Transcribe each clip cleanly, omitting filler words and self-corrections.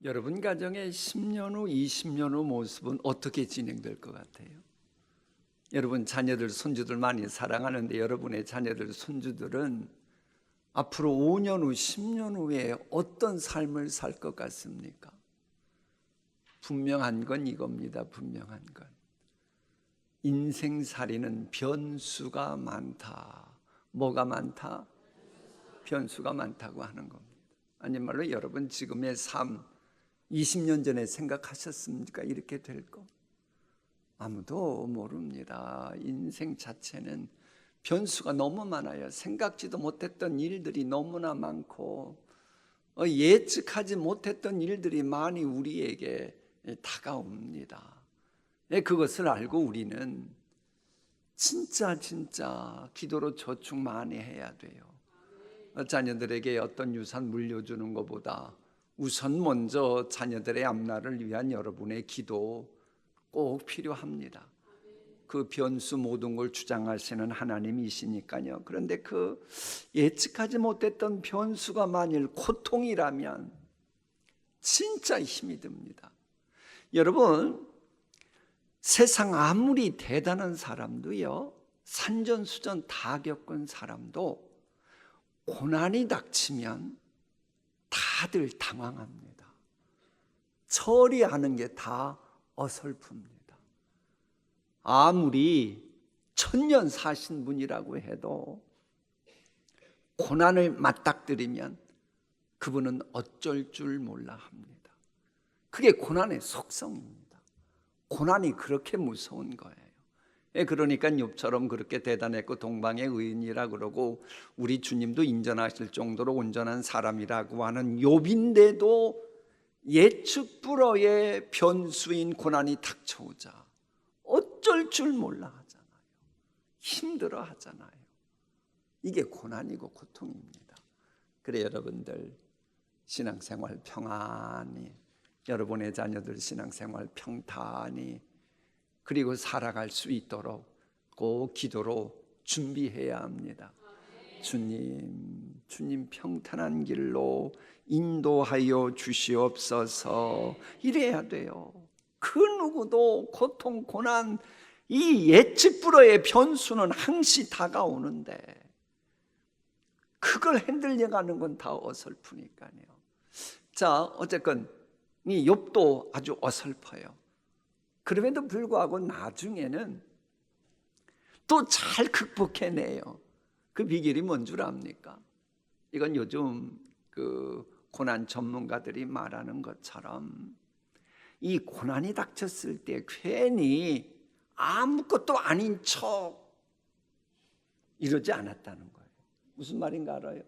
여러분 가정의 10년 후, 20년 후 모습은 어떻게 진행될 것 같아요? 여러분 자녀들, 손주들 많이 사랑하는데 여러분의 자녀들, 손주들은 앞으로 5년 후, 10년 후에 어떤 삶을 살 것 같습니까? 분명한 건 이겁니다. 분명한 건 인생살이는 변수가 많다. 뭐가 많다? 변수가 많다고 하는 겁니다. 아니 말로 여러분 지금의 삶 20년 전에 생각하셨습니까? 이렇게 될 거? 아무도 모릅니다. 인생 자체는 변수가 너무 많아요. 생각지도 못했던 일들이 너무나 많고 예측하지 못했던 일들이 많이 우리에게 다가옵니다. 그것을 알고 우리는 진짜 기도로 저축 많이 해야 돼요. 자녀들에게 어떤 유산 물려주는 것보다 우선 먼저 자녀들의 앞날을 위한 여러분의 기도 꼭 필요합니다. 그 변수 모든 걸 주장하시는 하나님이시니까요. 그런데 그 예측하지 못했던 변수가 만일 고통이라면 진짜 힘이 듭니다. 여러분, 세상 아무리 대단한 사람도요, 산전수전 다 겪은 사람도 고난이 닥치면 다들 당황합니다. 처리하는 게 다 어설픕니다. 아무리 1000년 사신 분이라고 해도 고난을 맞닥뜨리면 그분은 어쩔 줄 몰라 합니다. 그게 고난의 속성입니다. 고난이 그렇게 무서운 거예요. 그러니까 욥처럼 그렇게 대단했고 동방의 의인이라 그러고 우리 주님도 인정하실 정도로 온전한 사람이라고 하는 욥인데도 예측 불허의 변수인 고난이 닥쳐오자 어쩔 줄 몰라 하잖아요. 힘들어 하잖아요. 이게 고난이고 고통입니다. 그래 여러분들 신앙생활 평안히, 여러분의 자녀들 신앙생활 평탄히, 그리고 살아갈 수 있도록 꼭 기도로 준비해야 합니다. 주님 평탄한 길로 인도하여 주시옵소서. 이래야 돼요. 그 누구도 고통, 고난, 이 예측 불허의 변수는 항시 다가오는데 그걸 흔들려가는 건 다 어설프니까요. 자, 어쨌건 이 욥도 아주 어설퍼요. 그럼에도 불구하고 나중에는 또 잘 극복해내요. 그 비결이 뭔 줄 압니까? 이건 요즘 그 고난 전문가들이 말하는 것처럼 이 고난이 닥쳤을 때 괜히 아무것도 아닌 척 이러지 않았다는 거예요. 무슨 말인가 알아요?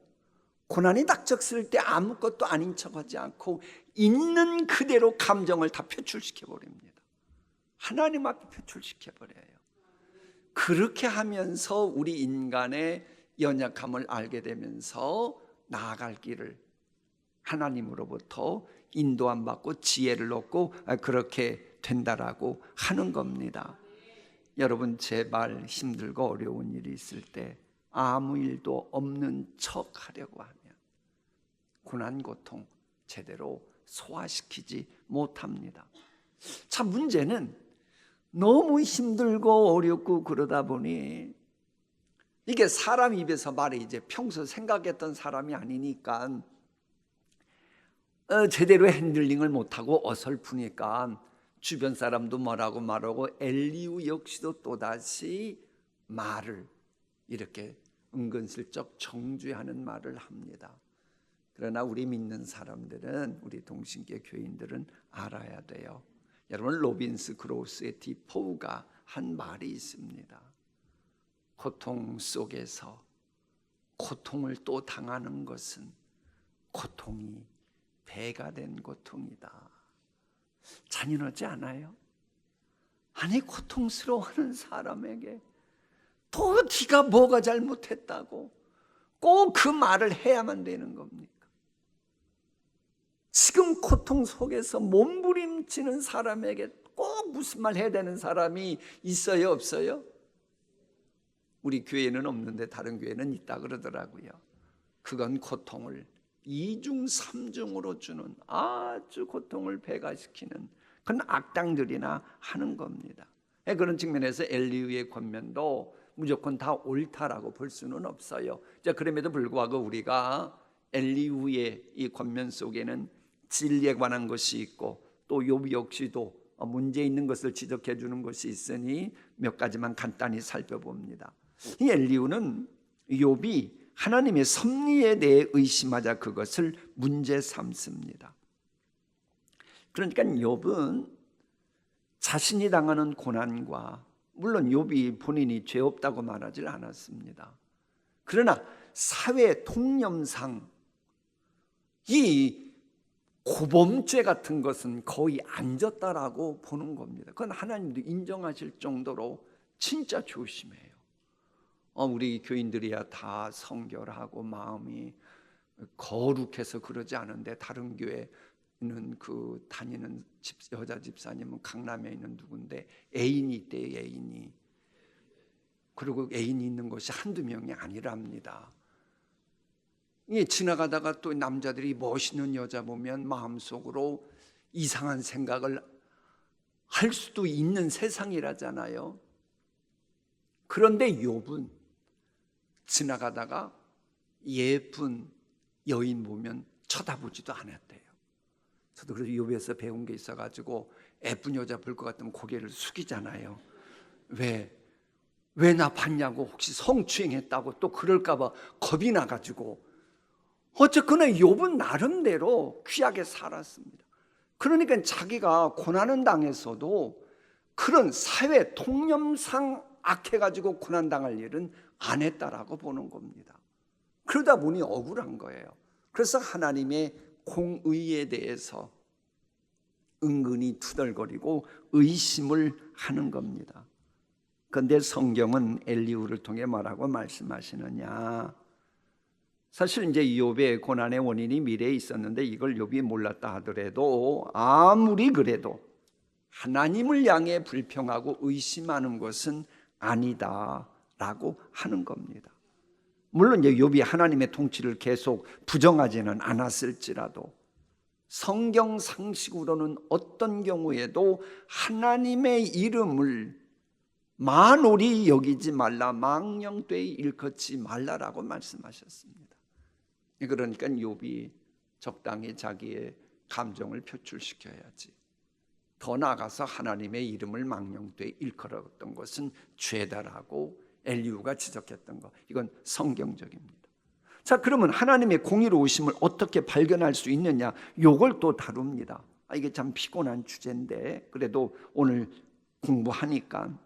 고난이 닥쳤을 때 아무것도 아닌 척하지 않고 있는 그대로 감정을 다 표출시켜 버립니다. 하나님 앞에 표출시켜 버려요. 그렇게 하면서 우리 인간의 연약함을 알게 되면서 나아갈 길을 하나님으로부터 인도함 받고 지혜를 얻고 그렇게 된다라고 하는 겁니다. 여러분 제발 힘들고 어려운 일이 있을 때 아무 일도 없는 척 하려고 하면 고난 고통 제대로 소화시키지 못합니다. 참 문제는 너무 힘들고 어렵고 그러다 보니 이게 사람 입에서 말해 이제 평소 생각했던 사람이 아니니까 제대로 핸들링을 못하고 어설프니까 주변 사람도 뭐라고 말하고 엘리후 역시도 또다시 말을 이렇게 은근슬쩍 정죄하는 말을 합니다. 그러나 우리 믿는 사람들은, 우리 동신계 교인들은 알아야 돼요. 여러분 로빈스 그로스의 디포우가 한 말이 있습니다. 고통 속에서 고통을 또 당하는 것은 고통이 배가 된 고통이다. 잔인하지 않아요? 아니 고통스러워하는 사람에게 또 네가 뭐가 잘못했다고 꼭 그 말을 해야만 되는 겁니까? 지금 고통 속에서 몸부림치는 사람에게 꼭 무슨 말 해야 되는 사람이 있어요, 없어요? 우리 교회는 없는데 다른 교회는 있다 그러더라고요. 그건 고통을 이중 삼중으로 주는 아주 고통을 배가시키는 그런 악당들이나 하는 겁니다. 그런 측면에서 엘리후의 권면도 무조건 다 옳다라고 볼 수는 없어요. 자, 그럼에도 불구하고 우리가 엘리후의 이 권면 속에는 진리에 관한 것이 있고 또 욥 역시도 문제 있는 것을 지적해 주는 것이 있으니 몇 가지만 간단히 살펴봅니다. 이 엘리후는 욥이 하나님의 섭리에 대해 의심하자 그것을 문제 삼습니다. 그러니까 욥은 자신이 당하는 고난과, 물론 욥이 본인이 죄 없다고 말하지 않았습니다. 그러나 사회 통념상 이 고범죄 같은 것은 거의 안 졌다라고 보는 겁니다. 그건 하나님도 인정하실 정도로 진짜 조심해요. 우리 교인들이야 다 성결하고 마음이 거룩해서 그러지 않은데 다른 교회는 그 다니는 여자 집사님은 강남에 있는 누군데 애인이 있대요. 애인이. 그리고 애인이 있는 것이 한두 명이 아니랍니다. 지나가다가 또 남자들이 멋있는 여자 보면 마음속으로 이상한 생각을 할 수도 있는 세상이라잖아요. 그런데 욥은 지나가다가 예쁜 여인 보면 쳐다보지도 않았대요. 저도 그래서 욥에서 배운 게 있어가지고 예쁜 여자 볼 것 같으면 고개를 숙이잖아요. 왜 나 봤냐고 혹시 성추행했다고 또 그럴까 봐 겁이 나가지고. 어쨌거나 욥은 나름대로 귀하게 살았습니다. 그러니까 자기가 고난을 당해서도 그런 사회 통념상 악해가지고 고난당할 일은 안 했다라고 보는 겁니다. 그러다 보니 억울한 거예요. 그래서 하나님의 공의에 대해서 은근히 투덜거리고 의심을 하는 겁니다. 그런데 성경은 엘리후를 통해 뭐라고 말씀하시느냐? 사실 이제 욥의 고난의 원인이 미래에 있었는데 이걸 욥이 몰랐다 하더라도 아무리 그래도 하나님을 향해 불평하고 의심하는 것은 아니다라고 하는 겁니다. 물론 이제 욥이 하나님의 통치를 계속 부정하지는 않았을지라도 성경 상식으로는 어떤 경우에도 하나님의 이름을 만홀히 여기지 말라, 망령되이 일컫지 말라라고 말씀하셨습니다. 그러니까 욥이 적당히 자기의 감정을 표출시켜야지. 더 나아가서 하나님의 이름을 망령되이 일컬었던 것은 죄다라고 엘리후가 지적했던 것, 이건 성경적입니다. 자, 그러면 하나님의 공의로우심을 어떻게 발견할 수 있느냐, 이걸 또 다룹니다. 이게 참 피곤한 주제인데 그래도 오늘 공부하니까.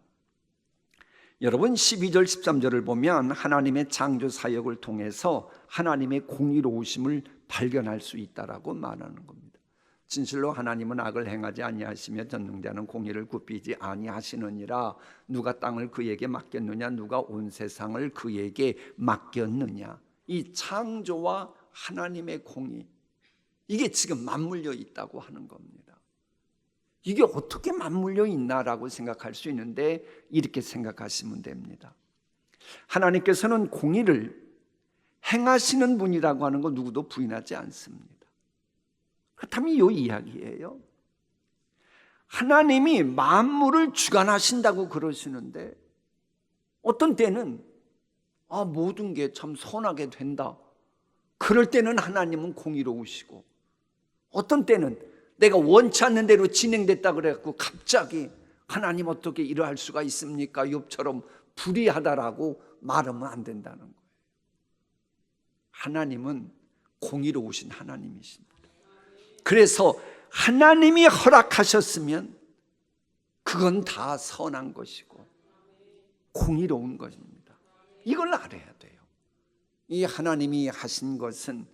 여러분 12절 13절을 보면 하나님의 창조 사역을 통해서 하나님의 공의로우심을 발견할 수 있다라고 말하는 겁니다. 진실로 하나님은 악을 행하지 아니하시며 전능자는 공의를 굽히지 아니하시느니라. 누가 땅을 그에게 맡겼느냐, 누가 온 세상을 그에게 맡겼느냐. 이 창조와 하나님의 공의, 이게 지금 맞물려 있다고 하는 겁니다. 이게 어떻게 맞물려 있나라고 생각할 수 있는데 이렇게 생각하시면 됩니다. 하나님께서는 공의를 행하시는 분이라고 하는 거 누구도 부인하지 않습니다. 그렇다면 이 이야기예요. 하나님이 만물을 주관하신다고 그러시는데 어떤 때는 모든 게 참 선하게 된다. 그럴 때는 하나님은 공의로우시고, 어떤 때는 내가 원치 않는 대로 진행됐다 그래갖고 갑자기 하나님 어떻게 이러할 수가 있습니까? 욥처럼 불의하다라고 말하면 안 된다는 거예요. 하나님은 공의로우신 하나님이십니다. 그래서 하나님이 허락하셨으면 그건 다 선한 것이고 공의로운 것입니다. 이걸 알아야 돼요. 이 하나님이 하신 것은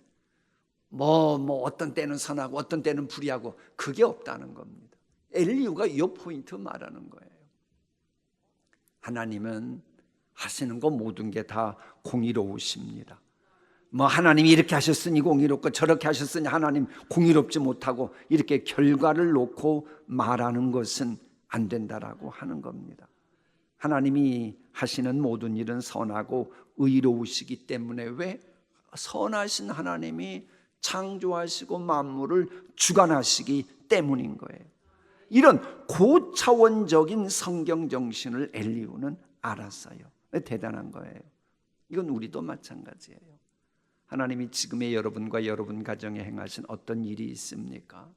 어떤 때는 선하고 어떤 때는 불의하고 그게 없다는 겁니다. 엘리후가 이 포인트 말하는 거예요. 하나님은 하시는 거 모든 게 다 공의로우십니다. 하나님이 이렇게 하셨으니 공의롭고 저렇게 하셨으니 하나님 공의롭지 못하고 이렇게 결과를 놓고 말하는 것은 안 된다라고 하는 겁니다. 하나님이 하시는 모든 일은 선하고 의로우시기 때문에, 왜? 선하신 하나님이 창조하시고 만물을 주관하시기 때문인 거예요. 이런 고차원적인 성경 정신을 엘리후는 알았어요. 대단한 거예요. 이건 우리도 마찬가지예요. 하나님이 지금의 여러분과 여러분 가정에 행하신 어떤 일이 있습니까?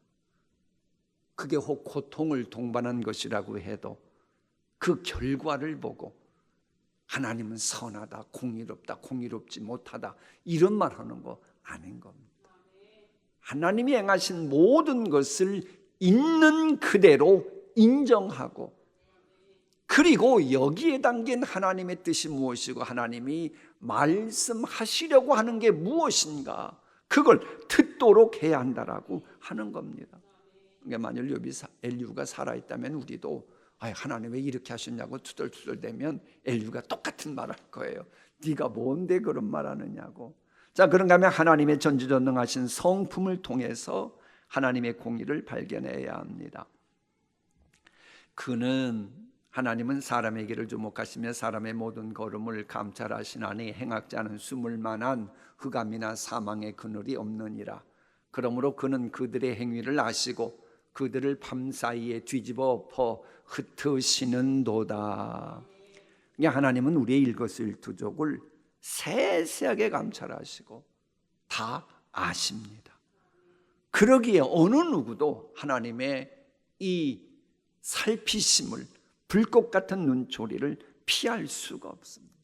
그게 혹 고통을 동반한 것이라고 해도 그 결과를 보고 하나님은 선하다, 공의롭다, 공의롭지 못하다 이런 말 하는 거 아닌 겁니다. 하나님이 행하신 모든 것을 있는 그대로 인정하고, 그리고 여기에 담긴 하나님의 뜻이 무엇이고 하나님이 말씀하시려고 하는 게 무엇인가, 그걸 듣도록 해야 한다라고 하는 겁니다. 그러니까 만일 엘리후가 살아있다면 우리도 하나님 왜 이렇게 하셨냐고 투덜투덜대면 엘리후가 똑같은 말 할 거예요. 네가 뭔데 그런 말 하느냐고. 자, 그런가 하면 하나님의 전지전능하신 성품을 통해서 하나님의 공의를 발견해야 합니다. 하나님은 사람의 길을 주목하시며 사람의 모든 걸음을 감찰하시나니 행악지 않은 숨을 만한 흑암이나 사망의 그늘이 없느니라. 그러므로 그는 그들의 행위를 아시고 그들을 밤사이에 뒤집어 엎어 흩으시는도다. 하나님은 우리의 일거수일투족을 세세하게 감찰하시고 다 아십니다. 그러기에 어느 누구도 하나님의 이 살피심을, 불꽃 같은 눈초리를 피할 수가 없습니다.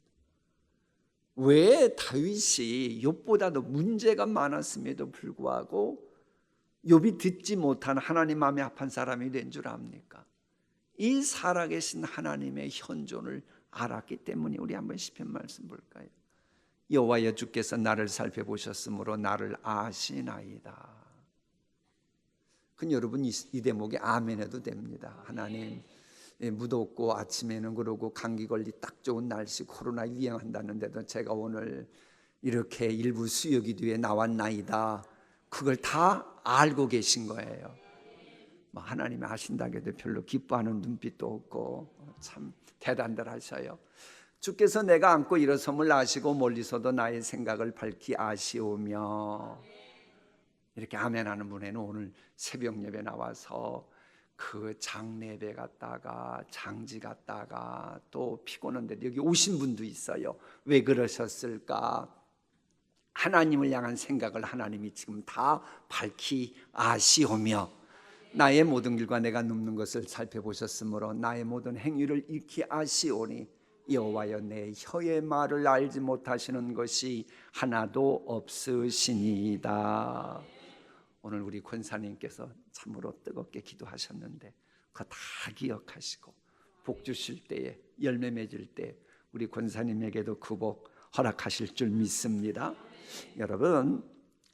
왜 다윗이 욥보다도 문제가 많았음에도 불구하고 욥이 듣지 못한 하나님 마음에 합한 사람이 된 줄 압니까? 이 살아계신 하나님의 현존을 알았기 때문에. 우리 한번 시편 말씀 볼까요? 여호와여 주께서 나를 살펴보셨으므로 나를 아시나이다. 그럼 여러분 이 대목에 아멘 해도 됩니다. 하나님, 무덥고 아침에는 그러고 감기 걸리 딱 좋은 날씨, 코로나 유행한다는데도 제가 오늘 이렇게 일부 수요기도에 나왔나이다. 그걸 다 알고 계신 거예요. 하나님이 아신다고 해도 별로 기뻐하는 눈빛도 없고 참 대단들 하셔요. 주께서 내가 앉고 일어섬을 아시고 멀리서도 나의 생각을 밝히 아시오며. 이렇게 아멘하는 분에는 오늘 새벽 예배 나와서 그 장례배 갔다가 장지 갔다가 또 피곤한데 여기 오신 분도 있어요. 왜 그러셨을까? 하나님을 향한 생각을 하나님이 지금 다 밝히 아시오며 나의 모든 길과 내가 눕는 것을 살펴보셨으므로 나의 모든 행위를 익히 아시오니 여호와여 내 혀의 말을 알지 못하시는 것이 하나도 없으시니이다. 오늘 우리 권사님께서 참으로 뜨겁게 기도하셨는데 그거 다 기억하시고 복 주실 때에, 열매 맺을 때 우리 권사님에게도 그 복 허락하실 줄 믿습니다. 여러분,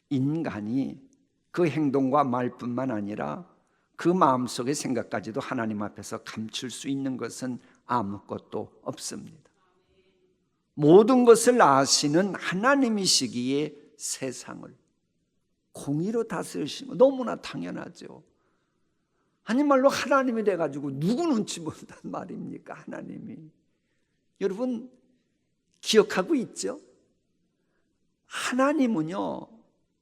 인간이 그 행동과 말뿐만 아니라 그 마음속의 생각까지도 하나님 앞에서 감출 수 있는 것은 아무것도 없습니다. 모든 것을 아시는 하나님이시기에 세상을 공의로 다스리시는 거 너무나 당연하죠. 아니 말로 하나님이 돼가지고 누구 눈치 본단 말입니까? 하나님이. 여러분 기억하고 있죠? 하나님은요,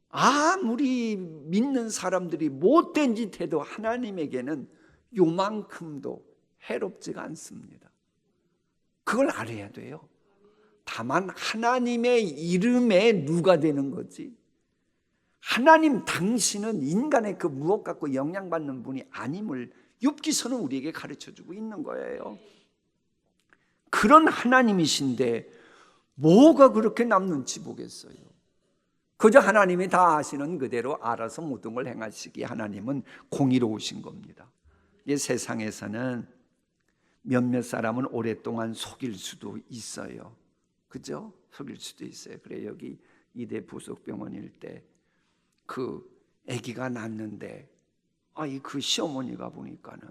아무리 믿는 사람들이 못된 짓 해도 하나님에게는 요만큼도 해롭지가 않습니다. 그걸 알아야 돼요. 다만 하나님의 이름에 누가 되는 거지, 하나님 당신은 인간의 그 무엇 갖고 영향받는 분이 아님을 욥기서는 우리에게 가르쳐주고 있는 거예요. 그런 하나님이신데 뭐가 그렇게 남 눈치 보겠어요? 그저 하나님이 다 아시는 그대로 알아서 모든 걸 행하시기에 하나님은 공의로우신 겁니다. 이 세상에서는 몇몇 사람은 오랫동안 속일 수도 있어요. 그죠? 속일 수도 있어요. 그래 여기 이대 부속병원일 때 그 아기가 낳는데 그 시어머니가 보니까는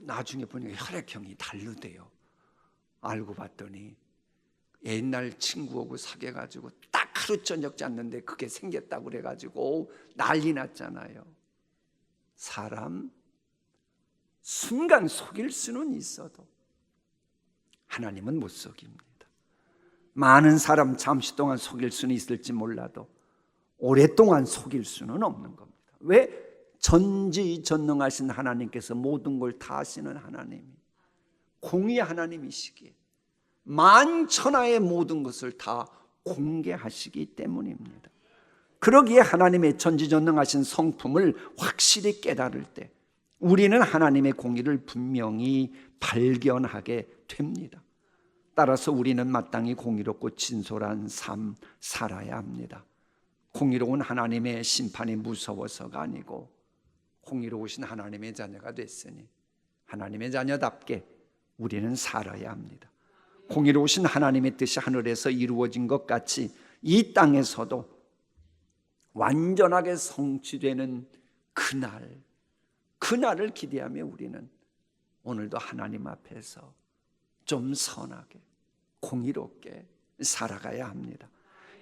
나중에 보니까 혈액형이 다르대요. 알고 봤더니 옛날 친구하고 사귀어가지고 딱 하루 저녁 잤는데 그게 생겼다고 그래가지고 난리 났잖아요. 사람 순간 속일 수는 있어도 하나님은 못 속입니다. 많은 사람 잠시 동안 속일 수는 있을지 몰라도 오랫동안 속일 수는 없는 겁니다. 왜? 전지전능하신 하나님께서 모든 걸 다 아시는 하나님이, 공의 하나님이시기에 만천하의 모든 것을 다 공개하시기 때문입니다. 그러기에 하나님의 전지전능하신 성품을 확실히 깨달을 때 우리는 하나님의 공의를 분명히 발견하게 됩니다. 따라서 우리는 마땅히 공의롭고 진솔한 삶 살아야 합니다. 공의로운 하나님의 심판이 무서워서가 아니고 공의로우신 하나님의 자녀가 됐으니 하나님의 자녀답게 우리는 살아야 합니다. 공의로우신 하나님의 뜻이 하늘에서 이루어진 것 같이 이 땅에서도 완전하게 성취되는 그날을 기대하며 우리는 오늘도 하나님 앞에서 좀 선하게 공의롭게 살아가야 합니다.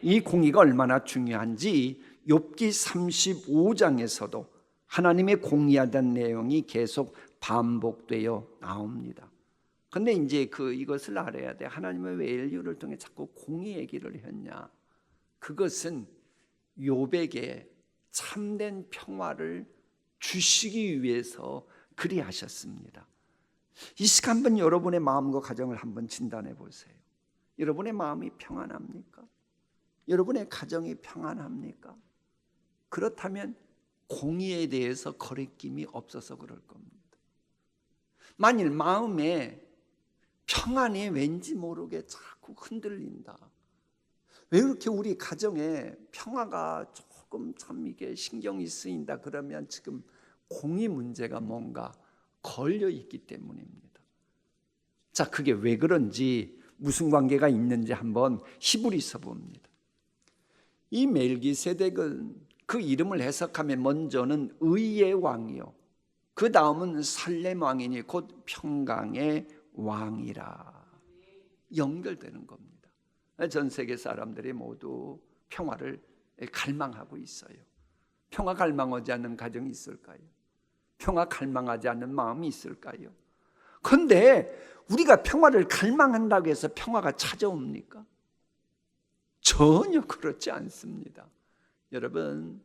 이 공의가 얼마나 중요한지 욥기 35장에서도 하나님의 공의하다는 내용이 계속 반복되어 나옵니다. 근데 이제 이것을 알아야 돼. 하나님은 왜 엘리야를 통해 자꾸 공의 얘기를 했냐? 그것은 욥에게 참된 평화를 주시기 위해서 그리하셨습니다. 이 시간 한번 여러분의 마음과 가정을 한번 진단해 보세요. 여러분의 마음이 평안합니까? 여러분의 가정이 평안합니까? 그렇다면 공의에 대해서 거리낌이 없어서 그럴 겁니다. 만일 마음에 평안이 왠지 모르게 자꾸 흔들린다. 왜 그렇게 우리 가정에 평화가 조금 참 이게 신경이 쓰인다 그러면 지금 공의 문제가 뭔가 걸려 있기 때문입니다. 자, 그게 왜 그런지 무슨 관계가 있는지 한번 히브리서 봅니다. 이 멜기세덱은 그 이름을 해석하면 먼저는 의의 왕이요, 그 다음은 살렘 왕이니 곧 평강의 왕이라 연결되는 겁니다. 전 세계 사람들이 모두 평화를 갈망하고 있어요. 평화 갈망하지 않는 가정이 있을까요? 평화 갈망하지 않는 마음이 있을까요? 그런데 우리가 평화를 갈망한다고 해서 평화가 찾아옵니까? 전혀 그렇지 않습니다. 여러분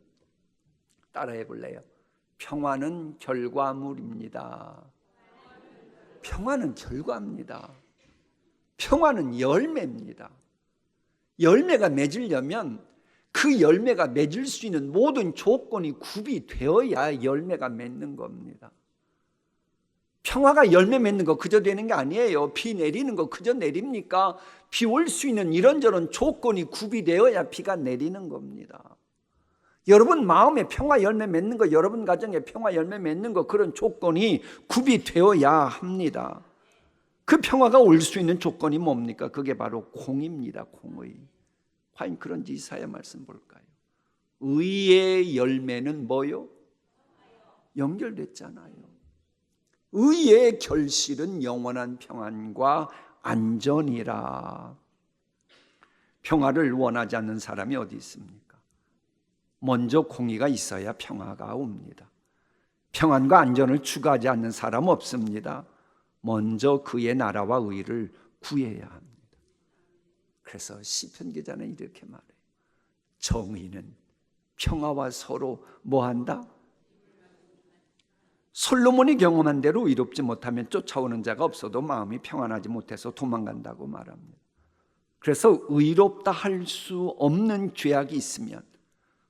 따라해 볼래요? 평화는 결과물입니다. 평화는 결과입니다. 평화는 열매입니다. 열매가 맺으려면 그 열매가 맺을 수 있는 모든 조건이 구비되어야 열매가 맺는 겁니다. 평화가 열매 맺는 거 그저 되는 게 아니에요. 비 내리는 거 그저 내립니까? 비 올 수 있는 이런저런 조건이 구비되어야 비가 내리는 겁니다. 여러분 마음에 평화 열매 맺는 거, 여러분 가정에 평화 열매 맺는 거, 그런 조건이 구비되어야 합니다. 그 평화가 올 수 있는 조건이 뭡니까? 그게 바로 공입니다. 공의. 과연 그런지 이사야 말씀 볼까요? 의의 열매는 뭐요? 연결됐잖아요. 의의 결실은 영원한 평안과 안전이라. 평화를 원하지 않는 사람이 어디 있습니까? 먼저 공의가 있어야 평화가 옵니다. 평안과 안전을 추구하지 않는 사람 없습니다. 먼저 그의 나라와 의를 구해야 합니다. 그래서 시편 기자는 이렇게 말해요. 정의는 평화와 서로 뭐한다? 솔로몬이 경험한 대로 의롭지 못하면 쫓아오는 자가 없어도 마음이 평안하지 못해서 도망간다고 말합니다. 그래서 의롭다 할 수 없는 죄악이 있으면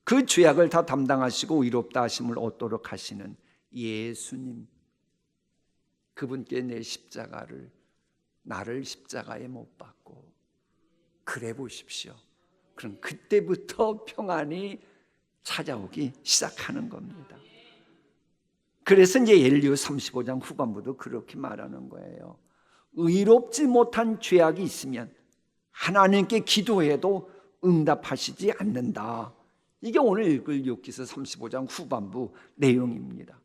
그 죄악을 다 담당하시고 의롭다 하심을 얻도록 하시는 예수님, 그분께 내 십자가를, 나를 십자가에 못 박고 그래 보십시오. 그럼 그때부터 평안이 찾아오기 시작하는 겁니다. 그래서 이제 엘리야 35장 후반부도 그렇게 말하는 거예요. 의롭지 못한 죄악이 있으면 하나님께 기도해도 응답하시지 않는다. 이게 오늘 읽을 욥기서 35장 후반부 내용입니다.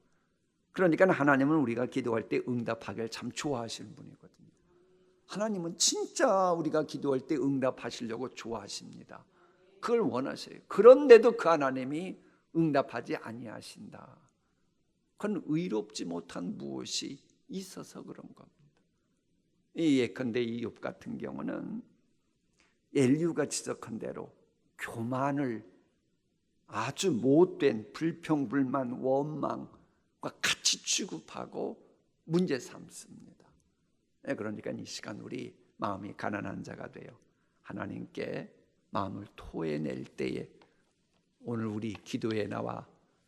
그러니까 하나님은 우리가 기도할 때 응답하기를 참 좋아하시는 분이거든요. 하나님은 진짜 우리가 기도할 때 응답하시려고 좋아하십니다. 그걸 원하세요. 그런데도 그 하나님이 응답하지 아니하신다. 그건 의롭지 못한 무엇이 있어서 그런 겁니다. 예컨대 이 욥 같은 경우는 엘리야가 지적한 대로 교만을 아주 못된 불평불만 원망과 같이 취급하고 문제 삼습니다. 그러니까 이 시간 우리 마음이 가난한 자가 되어 하나님께 마음을 토해낼 때에 오늘 우리 기도에 나와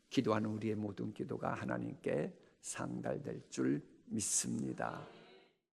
기도하는 우리의 모든 기도가 하나님께 상달될 줄 믿습니다.